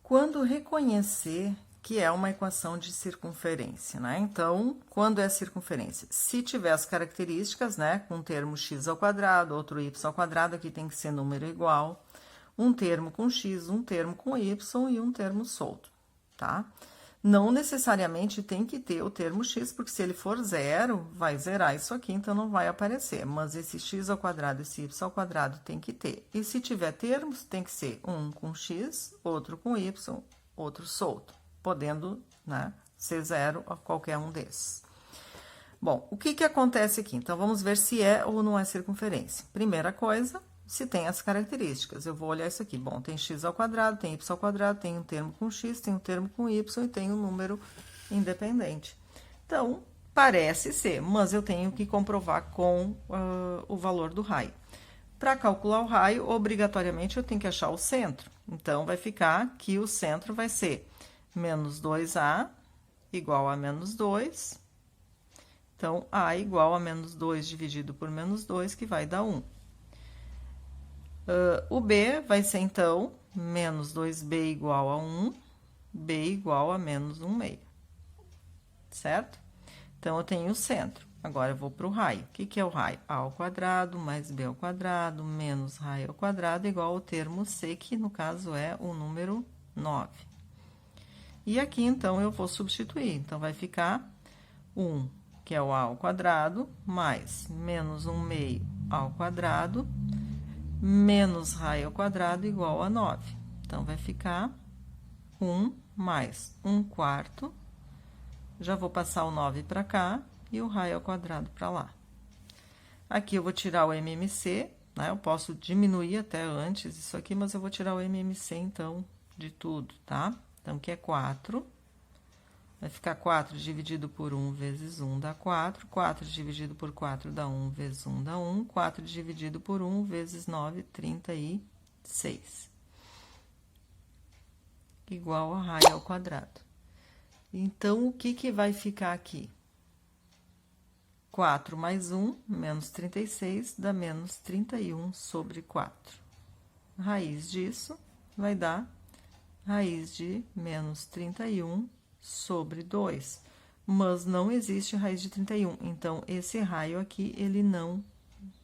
Quando reconhecer que é uma equação de circunferência, né? Então, quando é circunferência? Se tiver as características, né? Com um termo x ao quadrado, outro y ao quadrado, aqui tem que ser número igual, um termo com x, um termo com y e um termo solto, tá? Não necessariamente tem que ter o termo x, porque se ele for zero, vai zerar isso aqui, então não vai aparecer. Mas esse x ao quadrado, esse y ao quadrado tem que ter. E se tiver termos, tem que ser um com x, outro com y, outro solto, podendo, né, ser zero a qualquer um desses. Bom, o que acontece aqui? Então, vamos ver se é ou não é circunferência. Primeira coisa, se tem as características. Eu vou olhar isso aqui. Bom, tem x ao quadrado, tem y ao quadrado, tem um termo com x, tem um termo com y e tem um número independente. Então, parece ser, mas eu tenho que comprovar com o valor do raio. Para calcular o raio, obrigatoriamente eu tenho que achar o centro. Então, vai ficar que o centro vai ser menos 2a igual a menos 2. Então, a igual a menos 2 dividido por menos 2, que vai dar 1. O b vai ser, então, menos 2b igual a 1, b igual a menos 1 meio. Certo? Então, eu tenho o centro. Agora, eu vou para o raio. O que é o raio? A ao quadrado mais b ao quadrado menos raio ao quadrado igual ao termo c, que no caso é o número 9. E aqui, então, eu vou substituir. Então, vai ficar 1, que é o a ao quadrado, mais menos 1 meio ao quadrado, menos raio ao quadrado igual a 9. Então, vai ficar 1 mais 1 quarto. Já vou passar o 9 para cá e o raio ao quadrado para lá. Aqui eu vou tirar o MMC, né? Eu posso diminuir até antes isso aqui, mas eu vou tirar o MMC, então, de tudo, tá? Então, que é 4. Vai ficar 4 dividido por 1 vezes 1 dá 4. 4 dividido por 4 dá 1 vezes 1 dá 1. 4 dividido por 1 vezes 9, 36. Igual a raio ao quadrado. Então, o que vai ficar aqui? 4 mais 1, menos 36, dá menos 31 sobre 4. Raiz disso vai dar raiz de menos 31 sobre 2. Mas não existe raiz de 31. Então, esse raio aqui, ele não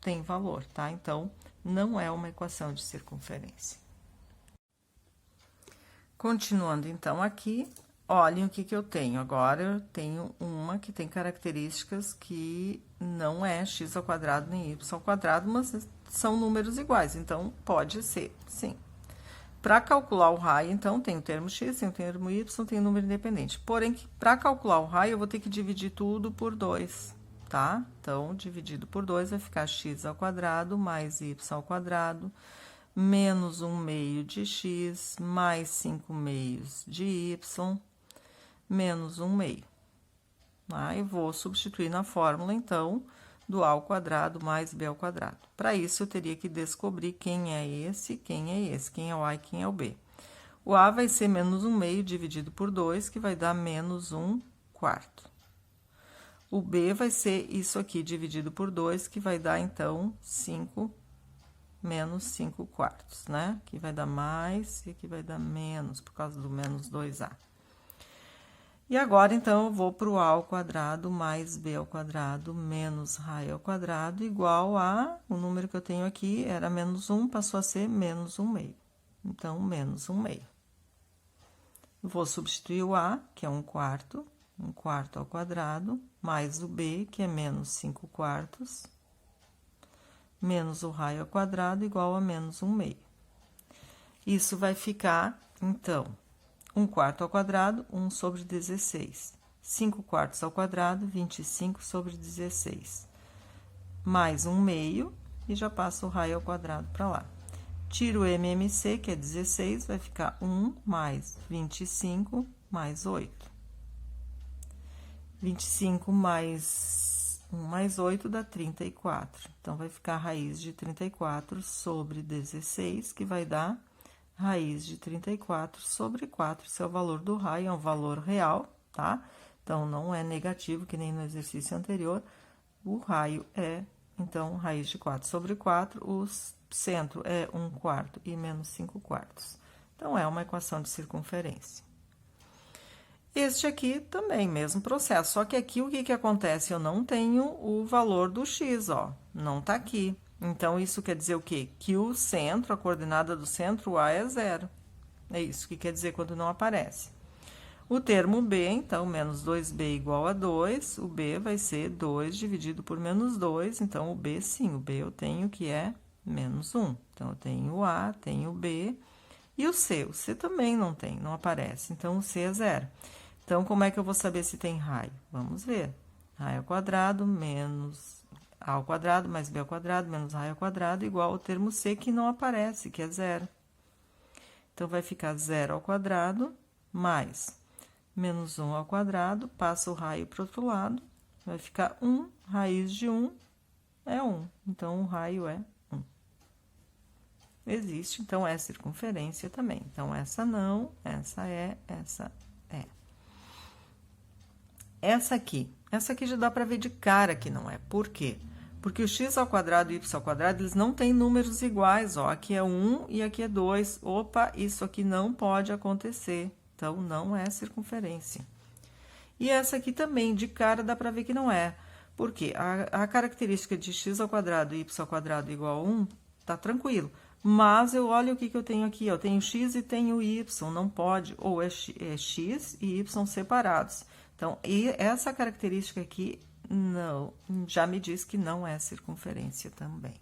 tem valor, tá? Então, não é uma equação de circunferência. Continuando, então, aqui, olhem o que eu tenho. Agora, eu tenho uma que tem características que não é x ao quadrado nem y ao quadrado, mas são números iguais. Então, pode ser, sim. Para calcular o raio, então, tem o termo x, tem o termo y, tem o número independente. Porém, para calcular o raio, eu vou ter que dividir tudo por 2, tá? Então, dividido por 2 vai ficar x ao quadrado mais y ao quadrado, menos 1 meio de x, mais 5 meios de y, menos 1 meio. Tá? E vou substituir na fórmula, então, do a ao quadrado mais b ao quadrado. Para isso, eu teria que descobrir quem é esse, quem é o a e quem é o b. O a vai ser menos 1 meio dividido por 2, que vai dar menos 1 quarto. O b vai ser isso aqui dividido por 2, que vai dar, então, 5 menos 5 quartos, né? Aqui vai dar mais e aqui vai dar menos, por causa do menos 2a. E agora, então, eu vou para o a ao quadrado mais b ao quadrado menos raio ao quadrado igual a... O número que eu tenho aqui era menos 1, passou a ser menos 1 meio. Então, menos 1 meio. Vou substituir o a, que é 1 quarto ao quadrado, mais o b, que é menos 5 quartos, menos o raio ao quadrado igual a menos 1 meio. Isso vai ficar, então... 1 quarto ao quadrado, 1 sobre 16. 5 quartos ao quadrado, 25 sobre 16. Mais 1 meio, e já passo o raio ao quadrado para lá. Tiro o MMC, que é 16, vai ficar 1 mais 25 mais 8. 25 mais 1 mais 8 dá 34. Então, vai ficar a raiz de 34 sobre 16, que vai dar... raiz de 34 sobre 4, esse é o valor do raio, é um valor real, tá? Então, não é negativo, que nem no exercício anterior. O raio é, então, raiz de 4 sobre 4, o centro é 1 quarto e menos 5 quartos. Então, Então, é uma equação de circunferência. Este aqui também, mesmo processo, só que aqui o que acontece? Eu não tenho o valor do x, ó, não tá aqui. Então, isso quer dizer o quê? Que o centro, a coordenada do centro, a é 0. É isso que quer dizer quando não aparece. O termo b, então, menos 2b igual a 2, o b vai ser 2 dividido por menos 2, então, o b, sim, o b eu tenho que é menos 1. Então, eu tenho o a, tenho o b, e o c também não tem, não aparece, então, o c é 0. Então, como é que eu vou saber se tem raio? Vamos ver. Raio ao quadrado menos a ao quadrado mais b ao quadrado menos raio ao quadrado igual ao termo c que não aparece, que é 0. Então, vai ficar 0 ao quadrado mais menos 1 ao quadrado, passa o raio para o outro lado, vai ficar 1, raiz de 1 é 1. Então, o raio é 1. Existe, então, é circunferência também. Então, essa não, essa é, essa é. Essa aqui já dá para ver de cara que não é. Por quê? Porque o x ao quadrado e o y ao quadrado, eles não têm números iguais, ó. Aqui é 1 e aqui é 2. Opa, isso aqui não pode acontecer. Então, não é circunferência. E essa aqui também, de cara, dá para ver que não é. Por quê? A característica de x ao quadrado e y ao quadrado igual a 1, tá tranquilo. Mas eu olho o que eu tenho aqui, eu tenho x e tenho y, não pode. Ou é x e y separados. Então, e essa característica aqui, não, já me diz que não é circunferência também.